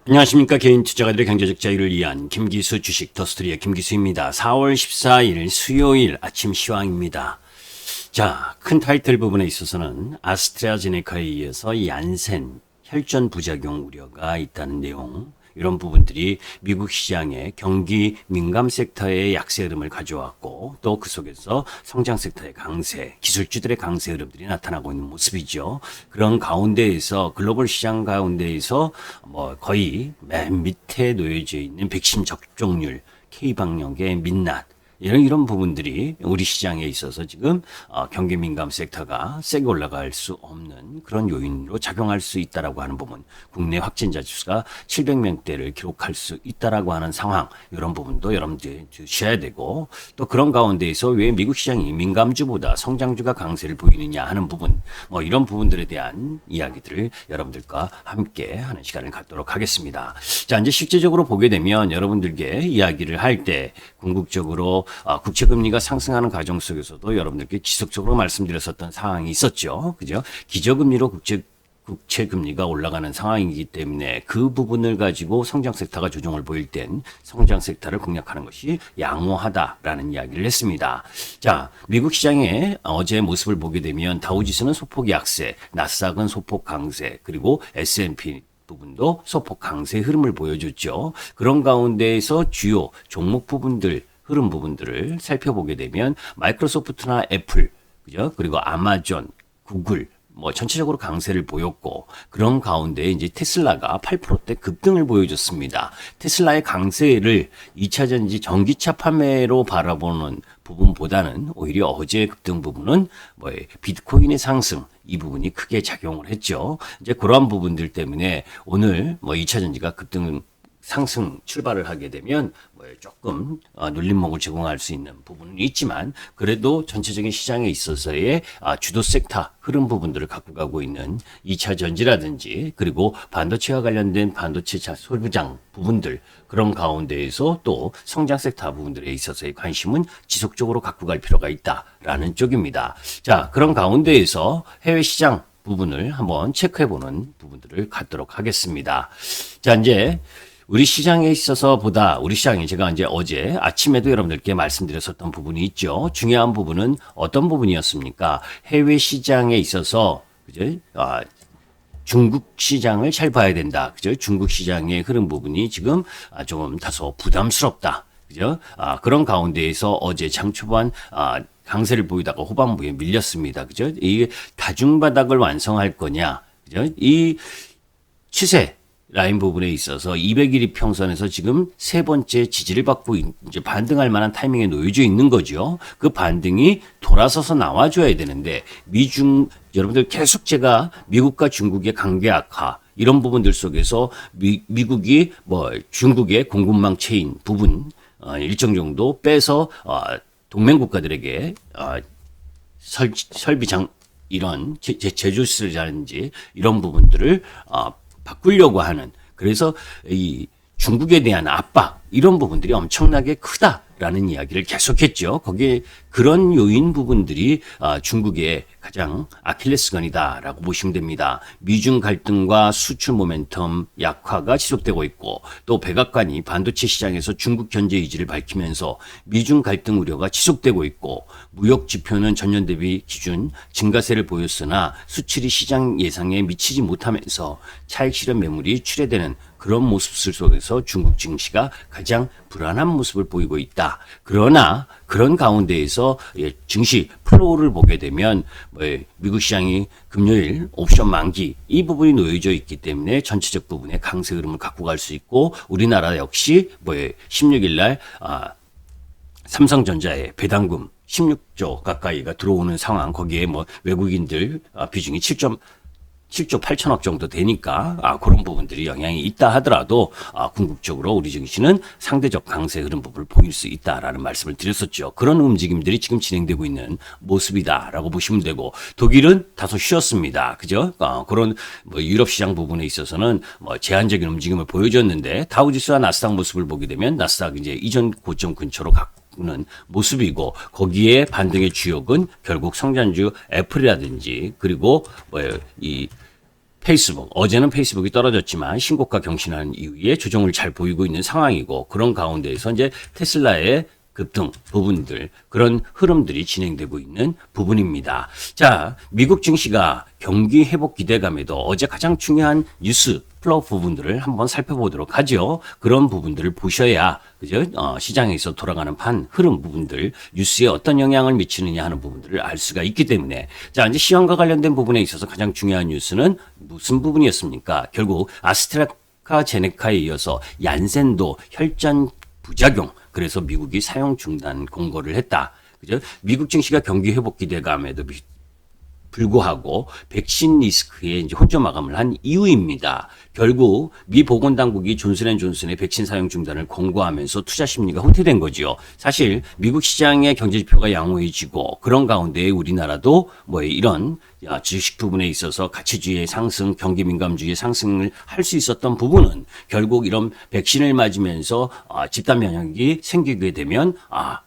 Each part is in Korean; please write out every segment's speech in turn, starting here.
안녕하십니까. 개인 투자가들의 경제적 자유를 위한 김기수 주식 더스토리의 김기수입니다. 4월 14일 수요일 아침 시황입니다. 자, 큰 타이틀 부분에 있어서는 아스트라제네카에 이어서 얀센 혈전 부작용 우려가 있다는 내용, 이런 부분들이 미국 시장의 경기 민감 섹터의 약세 흐름을 가져왔고, 또 그 속에서 성장 섹터의 강세, 기술주들의 강세 흐름들이 나타나고 있는 모습이죠. 그런 가운데에서 글로벌 시장 가운데에서 거의 맨 밑에 놓여져 있는 백신 접종률, K방역의 민낯, 이런 부분들이 우리 시장에 있어서 지금 경기 민감 섹터가 세게 올라갈 수 없는 그런 요인으로 작용할 수 있다라고 하는 부분, 국내 확진자 지수가 700명대를 기록할 수 있다라고 하는 상황, 이런 부분도 여러분들이 주셔야 되고, 또 그런 가운데에서 왜 미국 시장이 민감주보다 성장주가 강세를 보이느냐 하는 부분, 이런 부분들에 대한 이야기들을 여러분들과 함께 하는 시간을 갖도록 하겠습니다. 자, 이제 실제적으로 보게 되면 여러분들께 이야기를 할 때 궁극적으로 국채금리가 상승하는 과정 속에서도 여러분들께 지속적으로 말씀드렸었던 상황이 있었죠. 그죠? 기저금리로 국채금리가 올라가는 상황이기 때문에 그 부분을 가지고 성장 섹터가 조정을 보일 땐 성장 섹터를 공략하는 것이 양호하다라는 이야기를 했습니다. 자, 미국 시장의 어제 모습을 보게 되면 다우지수는 소폭 약세, 나스닥은 소폭 강세, 그리고 S&P 부분도 소폭 강세 흐름을 보여줬죠. 그런 가운데에서 주요 종목 부분들, 흐름 부분들을 살펴보게 되면 마이크로소프트나 애플, 그죠? 그리고 아마존, 구글, 전체적으로 강세를 보였고, 그런 가운데 이제 테슬라가 8%대 급등을 보여줬습니다. 테슬라의 강세를 2차 전지 전기차 판매로 바라보는 부분보다는 오히려 어제 급등 부분은 비트코인의 상승, 이 부분이 크게 작용을 했죠. 이제 그러한 부분들 때문에 오늘 2차 전지가 급등 상승 출발을 하게 되면 조금 눌림목을 제공할 수 있는 부분은 있지만, 그래도 전체적인 시장에 있어서의 주도 섹터 흐름 부분들을 갖고 가고 있는 2차 전지라든지, 그리고 반도체와 관련된 반도체 소부장 부분들, 그런 가운데에서 또 성장 섹터 부분들에 있어서의 관심은 지속적으로 갖고 갈 필요가 있다라는 쪽입니다. 자, 그런 가운데에서 해외 시장 부분을 한번 체크해보는 부분들을 갖도록 하겠습니다. 자, 이제 우리 시장에 있어서 우리 시장이 제가 이제 어제 아침에도 여러분들께 말씀드렸었던 부분이 있죠. 중요한 부분은 어떤 부분이었습니까? 해외 시장에 있어서, 그죠? 중국 시장을 잘 봐야 된다. 그죠? 중국 시장의 흐름 부분이 지금 조금 다소 부담스럽다. 그죠? 그런 가운데에서 어제 장 초반, 강세를 보이다가 후반부에 밀렸습니다. 그죠? 이 다중바닥을 완성할 거냐. 그죠? 이 추세, 라인 부분에 있어서 200일 이평선에서 지금 세 번째 지지를 받고 이제 반등할 만한 타이밍에 놓여져 있는 거죠. 그 반등이 돌아서서 나와줘야 되는데, 여러분들 계속 제가 미국과 중국의 관계 악화, 이런 부분들 속에서 미국이 중국의 공급망 체인 부분 일정 정도 빼서 동맹 국가들에게 설비장 이런 제조시설이라든지 이런 부분들을 바꾸려고 하는, 그래서 이 중국에 대한 압박, 이런 부분들이 엄청나게 크다라는 이야기를 계속했죠. 거기에 그런 요인 부분들이 중국의 가장 아킬레스건이다라고 보시면 됩니다. 미중 갈등과 수출 모멘텀 약화가 지속되고 있고, 또 백악관이 반도체 시장에서 중국 견제 의지를 밝히면서 미중 갈등 우려가 지속되고 있고, 무역 지표는 전년 대비 기준 증가세를 보였으나 수출이 시장 예상에 미치지 못하면서 차익 실현 매물이 출회되는 그런 모습 속에서 중국 증시가 가장 불안한 모습을 보이고 있다. 그러나 그런 가운데에서 증시 플로우를 보게 되면 미국 시장이 금요일 옵션 만기, 이 부분이 놓여져 있기 때문에 전체적 부분에 강세 흐름을 갖고 갈 수 있고, 우리나라 역시 16일 날 삼성전자의 배당금 16조 가까이가 들어오는 상황, 거기에 외국인들 비중이 7조 8천억 정도 되니까 그런 부분들이 영향이 있다 하더라도 궁극적으로 우리 증시는 상대적 강세 흐름 부분을 보일 수 있다라는 말씀을 드렸었죠. 그런 움직임들이 지금 진행되고 있는 모습이다라고 보시면 되고, 독일은 다소 쉬었습니다. 그죠? 그런 유럽 시장 부분에 있어서는 제한적인 움직임을 보여줬는데, 다우지수와 나스닥 모습을 보게 되면 나스닥 이제 이전 고점 근처로 는 모습이고, 거기에 반등의 주역은 결국 성장주 애플이라든지, 그리고 이 페이스북, 어제는 페이스북이 떨어졌지만 신고가 경신하는 이후에 조정을 잘 보이고 있는 상황이고, 그런 가운데에서 이제 테슬라의 급등 부분들, 그런 흐름들이 진행되고 있는 부분입니다. 자, 미국 증시가 경기 회복 기대감에도 어제 가장 중요한 뉴스 플로우 부분들을 한번 살펴보도록 하죠. 그런 부분들을 보셔야 그죠? 시장에서 돌아가는 판 흐름 부분들, 뉴스에 어떤 영향을 미치느냐 하는 부분들을 알 수가 있기 때문에, 자, 이제 시황과 관련된 부분에 있어서 가장 중요한 뉴스는 무슨 부분이었습니까? 결국 아스트라제네카에 이어서 얀센도 혈전 부작용, 그래서 미국이 사용 중단 공고를 했다. 그죠? 미국 증시가 경기 회복 기대감에도 불구하고 백신 리스크에 이제 혼조 마감을 한 이유입니다. 결국 미 보건당국이 존슨앤존슨의 백신 사용 중단을 권고하면서 투자 심리가 후퇴된 거지요. 사실 미국 시장의 경제 지표가 양호해지고 그런 가운데 우리나라도 뭐 이런 주식 부분에 있어서 가치주의의 상승, 경기 민감주의의 상승을 할 수 있었던 부분은 결국 이런 백신을 맞으면서 집단 면역이 생기게 되면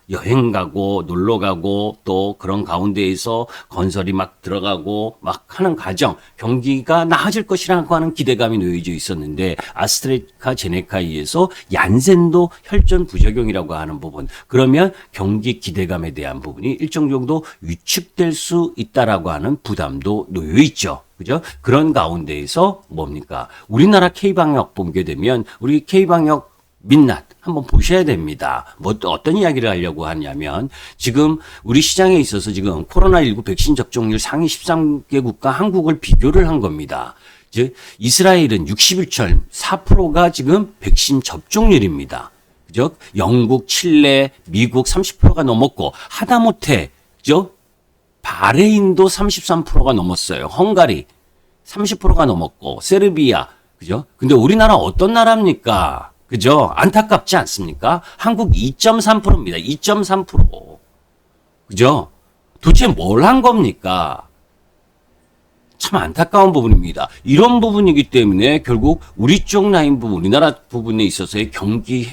여행 가고 놀러 가고 또 그런 가운데에서 건설이 막 들어가고 막 하는 과정, 경기가 나아질 것이라고 하는 기대감이 놓여져 있었는데, 아스트라제네카에 의해서 얀센도 혈전 부작용이라고 하는 부분, 그러면 경기 기대감에 대한 부분이 일정 정도 위축될 수 있다라고 하는 부담도 놓여 있죠. 그죠? 그런 가운데에서 뭡니까? 우리나라 K방역 보게 되면 우리 K방역 민낯 한번 보셔야 됩니다. 뭐 어떤 이야기를 하려고 하냐면, 지금 우리 시장에 있어서 지금 코로나19 백신 접종률 상위 13개국과 한국을 비교를 한 겁니다. 즉 이스라엘은 61.4%가 지금 백신 접종률입니다. 그죠? 영국, 칠레, 미국 30%가 넘었고, 하다못해 그죠? 바레인도 33%가 넘었어요. 헝가리 30%가 넘었고, 세르비아, 그죠? 근데 우리나라 어떤 나라입니까? 그죠? 안타깝지 않습니까? 한국 2.3%입니다. 2.3%. 그죠? 도대체 뭘 한 겁니까? 참 안타까운 부분입니다. 이런 부분이기 때문에 결국 우리 쪽 라인 부분, 우리나라 부분에 있어서의 경기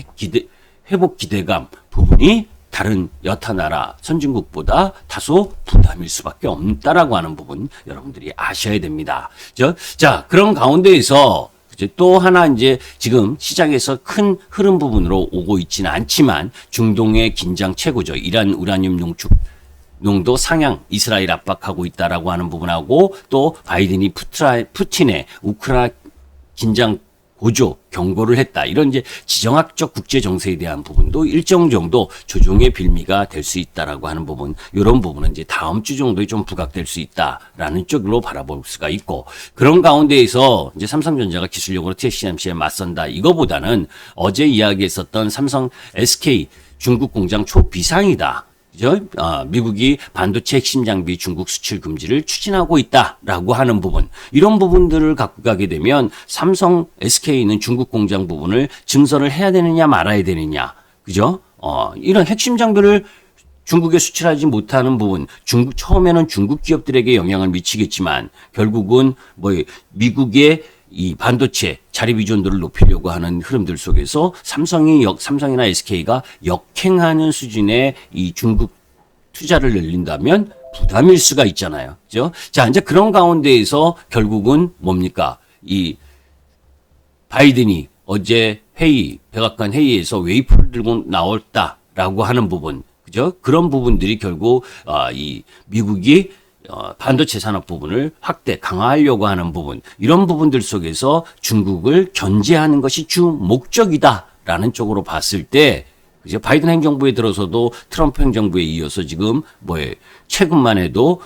회복 기대감 부분이 다른 여타 나라 선진국보다 다소 부담일 수밖에 없다라고 하는 부분 여러분들이 아셔야 됩니다. 자, 그런 가운데에서 이제 또 하나 이제 지금 시장에서 큰 흐름 부분으로 오고 있지는 않지만, 중동의 긴장 최고죠. 이란 우라늄 농축 농도 상향, 이스라엘 압박하고 있다라고 하는 부분하고, 또 바이든이 푸틴의 우크라이나 긴장 고조 경고를 했다. 이런 이제 지정학적 국제 정세에 대한 부분도 일정 정도 조정의 빌미가 될 수 있다라고 하는 부분, 이런 부분은 이제 다음 주 정도에 좀 부각될 수 있다라는 쪽으로 바라볼 수가 있고, 그런 가운데에서 이제 삼성전자가 기술력으로 TSMC에 맞선다. 이거보다는 어제 이야기했었던 삼성 SK 중국 공장 초비상이다. 그죠? 미국이 반도체 핵심 장비 중국 수출 금지를 추진하고 있다라고 하는 부분, 이런 부분들을 갖고 가게 되면 삼성 SK는 중국 공장 부분을 증설을 해야 되느냐 말아야 되느냐, 그죠? 이런 핵심 장비를 중국에 수출하지 못하는 부분, 처음에는 중국 기업들에게 영향을 미치겠지만 결국은 뭐 미국의 이 반도체 자립 의존도를 높이려고 하는 흐름들 속에서 삼성이나 SK가 역행하는 수준의 이 중국 투자를 늘린다면 부담일 수가 있잖아요. 그죠? 자, 이제 그런 가운데에서 결국은 뭡니까? 이 바이든이 어제 백악관 회의에서 웨이프를 들고 나왔다라고 하는 부분, 그죠? 그런 부분들이 결국 이 미국이 반도체 산업 부분을 강화하려고 하는 부분, 이런 부분들 속에서 중국을 견제하는 것이 주 목적이다라는 쪽으로 봤을 때, 이제 바이든 행정부에 들어서도 트럼프 행정부에 이어서 지금 최근만 해도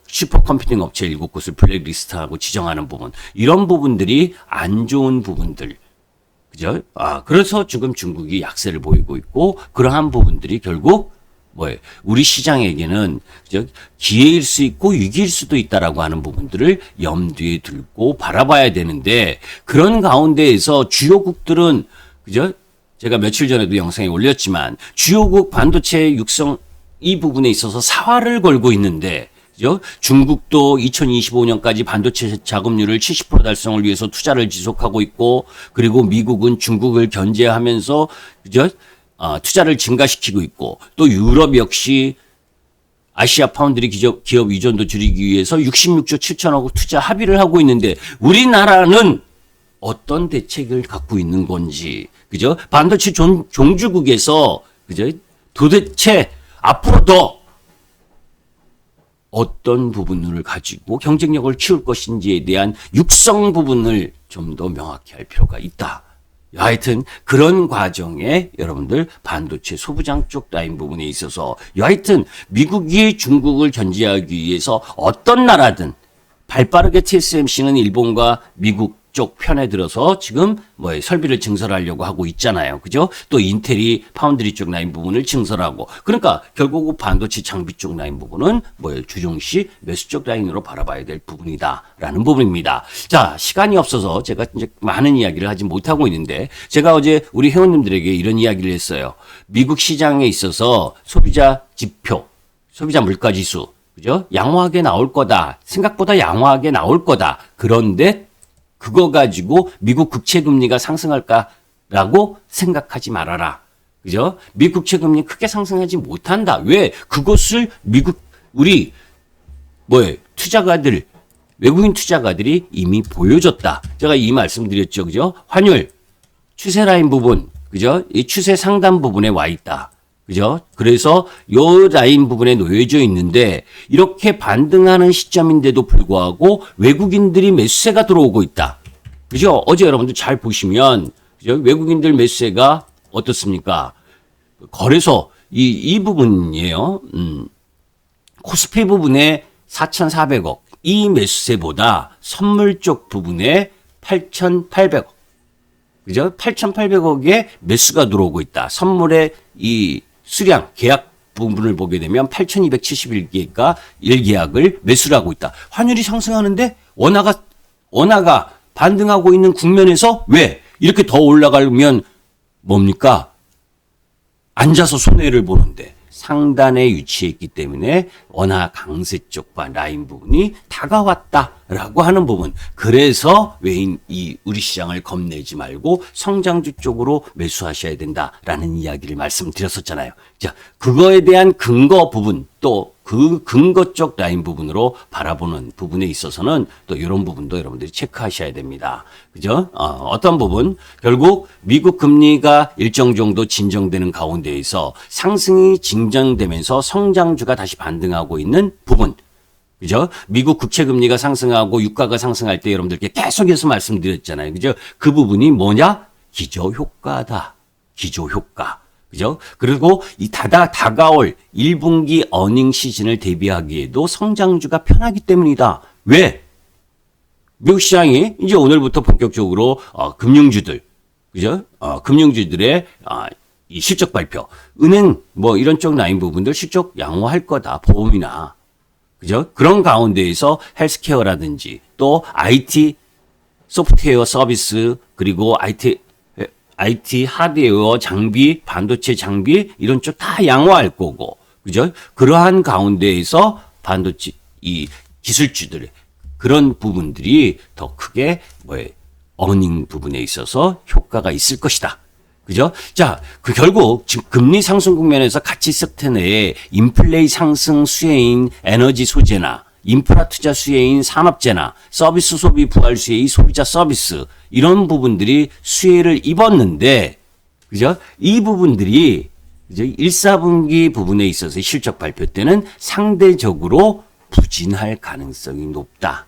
슈퍼컴퓨팅 업체 7곳을 블랙리스트하고 지정하는 부분, 이런 부분들이 안 좋은 부분들, 그죠? 그래서 지금 중국이 약세를 보이고 있고, 그러한 부분들이 결국 우리 시장에게는 기회일 수 있고 위기일 수도 있다라고 하는 부분들을 염두에 두고 바라봐야 되는데, 그런 가운데에서 주요국들은, 그죠? 제가 며칠 전에도 영상에 올렸지만 주요국 반도체 육성 이 부분에 있어서 사활을 걸고 있는데, 그죠? 중국도 2025년까지 반도체 작업률을 70% 달성을 위해서 투자를 지속하고 있고, 그리고 미국은 중국을 견제하면서, 그죠? 투자를 증가시키고 있고, 또 유럽 역시 아시아 파운드리 기업 의존도 줄이기 위해서 66조 7천억 투자 합의를 하고 있는데 우리나라는 어떤 대책을 갖고 있는 건지, 그죠? 반도체 종주국에서, 그죠? 도대체 앞으로 더 어떤 부분을 가지고 경쟁력을 키울 것인지에 대한 육성 부분을 좀 더 명확히 할 필요가 있다. 하여튼 그런 과정에 여러분들 반도체 소부장 쪽 라인 부분에 있어서 하여튼 미국이 중국을 견제하기 위해서 어떤 나라든 발빠르게 TSMC는 일본과 미국 쪽 편에 들어서 지금 설비를 증설하려고 하고 있잖아요. 그죠? 또 인텔이 파운드리 쪽 라인 부분을 증설하고. 그러니까 결국 반도체 장비 쪽 라인 부분은 주종시 매수 쪽 라인으로 바라봐야 될 부분이다라는 부분입니다. 자, 시간이 없어서 제가 이제 많은 이야기를 하지 못하고 있는데 제가 어제 우리 회원님들에게 이런 이야기를 했어요. 미국 시장에 있어서 소비자 지표, 소비자 물가 지수, 그죠? 양호하게 나올 거다. 생각보다 양호하게 나올 거다. 그런데 그거 가지고 미국 국채금리가 상승할까라고 생각하지 말아라. 그죠? 미국 국채금리 크게 상승하지 못한다. 왜? 그것을 투자가들, 외국인 투자가들이 이미 보여줬다. 제가 이 말씀 드렸죠. 그죠? 환율, 추세 라인 부분, 그죠? 이 추세 상단 부분에 와 있다. 그죠? 그래서 요 라인 부분에 놓여져 있는데 이렇게 반등하는 시점인데도 불구하고 외국인들이 매수세가 들어오고 있다. 그죠? 어제 여러분들 잘 보시면 그죠? 외국인들 매수세가 어떻습니까? 거래소 이 부분이에요. 코스피 부분에 4,400억. 이 매수세보다 선물 쪽 부분에 8,800억. 그죠? 8,800억의 매수가 들어오고 있다. 선물의 이 수량, 계약 부분을 보게 되면 8,271개가 1계약을 매수를 하고 있다. 환율이 상승하는데 원화가 반등하고 있는 국면에서 왜 이렇게 더 올라가면 뭡니까? 앉아서 손해를 보는데 상단에 위치해 있기 때문에 원화 강세 쪽과 라인 부분이 다가왔다라고 하는 부분. 그래서 우리 시장을 겁내지 말고 성장주 쪽으로 매수하셔야 된다라는 이야기를 말씀드렸었잖아요. 자, 그거에 대한 근거 부분 또 그 근거 쪽 라인 부분으로 바라보는 부분에 있어서는 또 이런 부분도 여러분들이 체크하셔야 됩니다. 그죠? 어떤 부분? 결국 미국 금리가 일정 정도 진정되는 가운데에서 상승이 진정되면서 성장주가 다시 반등하고 있는 부분. 그죠? 미국 국채 금리가 상승하고 유가가 상승할 때 여러분들께 계속해서 말씀드렸잖아요. 그죠? 그 부분이 뭐냐? 기저 효과다. 기저 효과. 그죠? 그리고 이 다가올 1분기 어닝 시즌을 대비하기에도 성장주가 편하기 때문이다. 왜? 미국 시장이 이제 오늘부터 본격적으로 금융주들, 그죠? 금융주들의 이 실적 발표, 은행 이런 쪽 라인 부분들 실적 양호할 거다. 보험이나, 그죠? 그런 가운데에서 헬스케어라든지 또 IT 소프트웨어 서비스 그리고 IT 하드웨어 장비, 반도체 장비 이런 쪽 다 양호할 거고, 그죠? 그러한 가운데에서 반도체 이 기술주들의 그런 부분들이 더 크게 어닝 부분에 있어서 효과가 있을 것이다. 그죠? 자, 결국 지금 금리 상승 국면에서 가치섹터 내에 인플레이 상승 수혜인 에너지 소재나 인프라 투자 수혜인 산업재나 서비스 소비 부활 수혜의 소비자 서비스 이런 부분들이 수혜를 입었는데, 그죠? 이 부분들이 그죠? 1, 4분기 부분에 있어서 실적 발표 때는 상대적으로 부진할 가능성이 높다.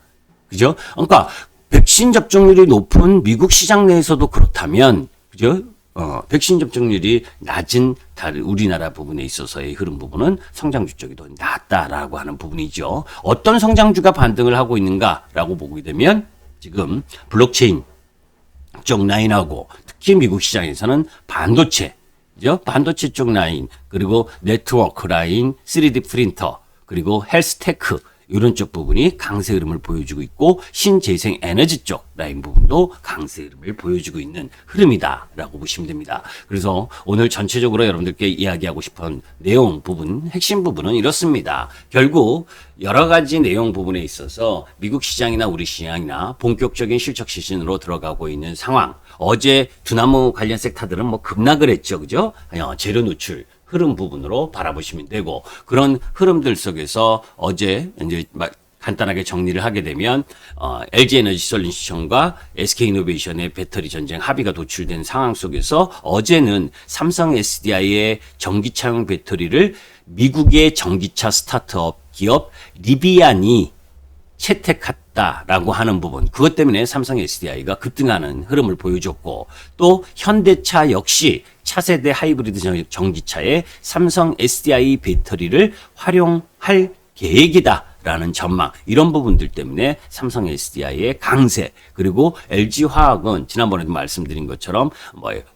그죠? 그러니까 백신 접종률이 높은 미국 시장 내에서도 그렇다면, 그죠? 백신 접종률이 낮은 우리나라 부분에 있어서의 흐름 부분은 성장주 쪽이 더 낫다라고 하는 부분이죠. 어떤 성장주가 반등을 하고 있는가라고 보게 되면 지금 블록체인 쪽 라인하고 특히 미국 시장에서는 반도체, 그죠? 반도체 쪽 라인, 그리고 네트워크 라인, 3D 프린터, 그리고 헬스테크 이런 쪽 부분이 강세 흐름을 보여주고 있고 신재생 에너지 쪽 라인 부분도 강세 흐름을 보여주고 있는 흐름이다라고 보시면 됩니다. 그래서 오늘 전체적으로 여러분들께 이야기하고 싶은 내용 부분, 핵심 부분은 이렇습니다. 결국 여러 가지 내용 부분에 있어서 미국 시장이나 우리 시장이나 본격적인 실적 시즌으로 들어가고 있는 상황. 어제 두나무 관련 섹터들은 급락을 했죠. 그죠? 재료 노출. 흐름 부분으로 바라보시면 되고, 그런 흐름들 속에서 어제 이제 간단하게 정리를 하게 되면 LG 에너지 솔루션과 SK 이노베이션의 배터리 전쟁 합의가 도출된 상황 속에서 어제는 삼성 SDI의 전기차용 배터리를 미국의 전기차 스타트업 기업 리비안이 채택했다라고 하는 부분, 그것 때문에 삼성 SDI가 급등하는 흐름을 보여줬고, 또 현대차 역시 차세대 하이브리드 전기차에 삼성 SDI 배터리를 활용할 계획이다 라는 전망, 이런 부분들 때문에 삼성 SDI의 강세, 그리고 LG화학은 지난번에도 말씀드린 것처럼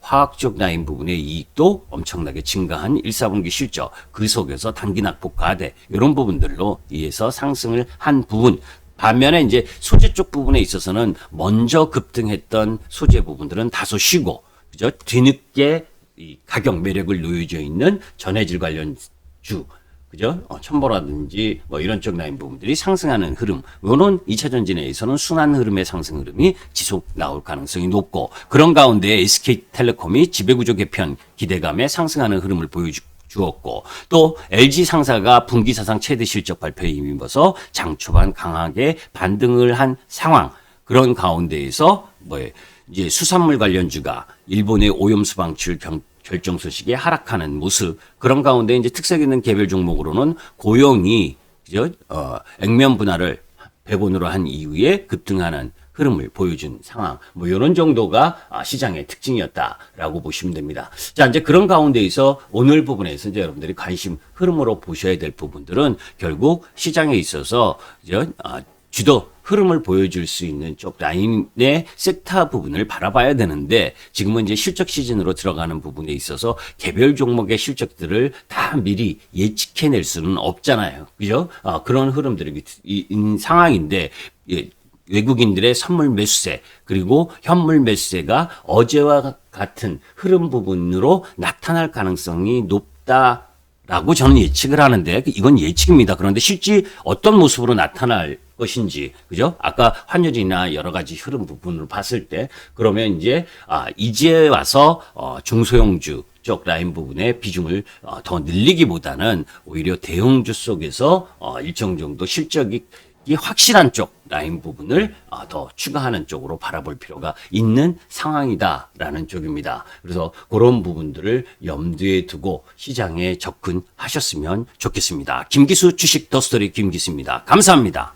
화학 쪽 라인 부분의 이익도 엄청나게 증가한 1사분기 실적, 그 속에서 단기 낙폭 과대, 이런 부분들로 의해서 상승을 한 부분. 반면에 이제 소재 쪽 부분에 있어서는 먼저 급등했던 소재 부분들은 다소 쉬고, 그죠? 뒤늦게 이 가격 매력을 놓여져 있는 전해질 관련 주, 그죠? 첨보라든지 이런 쪽 라인 부분들이 상승하는 흐름, 요런 2차 전지내에서는 순환 흐름의 상승 흐름이 지속 나올 가능성이 높고, 그런 가운데 SK텔레콤이 지배구조 개편 기대감에 상승하는 흐름을 보여주었고, 또 LG 상사가 분기 사상 최대 실적 발표에 힘입어서 장 초반 강하게 반등을 한 상황, 그런 가운데에서 이제 수산물 관련주가 일본의 오염수 방출 결정 소식에 하락하는 모습, 그런 가운데 이제 특색 있는 개별 종목으로는 고용이 그죠? 액면 분할을 100원으로 한 이후에 급등하는 흐름을 보여준 상황, 이런 정도가 시장의 특징이었다라고 보시면 됩니다. 자, 이제 그런 가운데에서 오늘 부분에서 이제 여러분들이 관심 흐름으로 보셔야 될 부분들은 결국 시장에 있어서 주도 흐름을 보여줄 수 있는 쪽 라인의 섹터 부분을 바라봐야 되는데, 지금은 이제 실적 시즌으로 들어가는 부분에 있어서 개별 종목의 실적들을 다 미리 예측해낼 수는 없잖아요. 그죠? 그런 흐름들이 있는 상황인데, 외국인들의 선물 매수세, 그리고 현물 매수세가 어제와 같은 흐름 부분으로 나타날 가능성이 높다라고 저는 예측을 하는데, 이건 예측입니다. 그런데 실제 어떤 모습으로 나타날 것인지, 그죠? 아까 환율이나 여러 가지 흐름 부분을 봤을 때, 그러면 이제 와서 중소형주 쪽 라인 부분의 비중을 더 늘리기보다는 오히려 대형주 속에서 일정 정도 실적이 확실한 쪽 라인 부분을 더 추가하는 쪽으로 바라볼 필요가 있는 상황이다라는 쪽입니다. 그래서 그런 부분들을 염두에 두고 시장에 접근하셨으면 좋겠습니다. 김기수 주식 더스토리 김기수입니다. 감사합니다.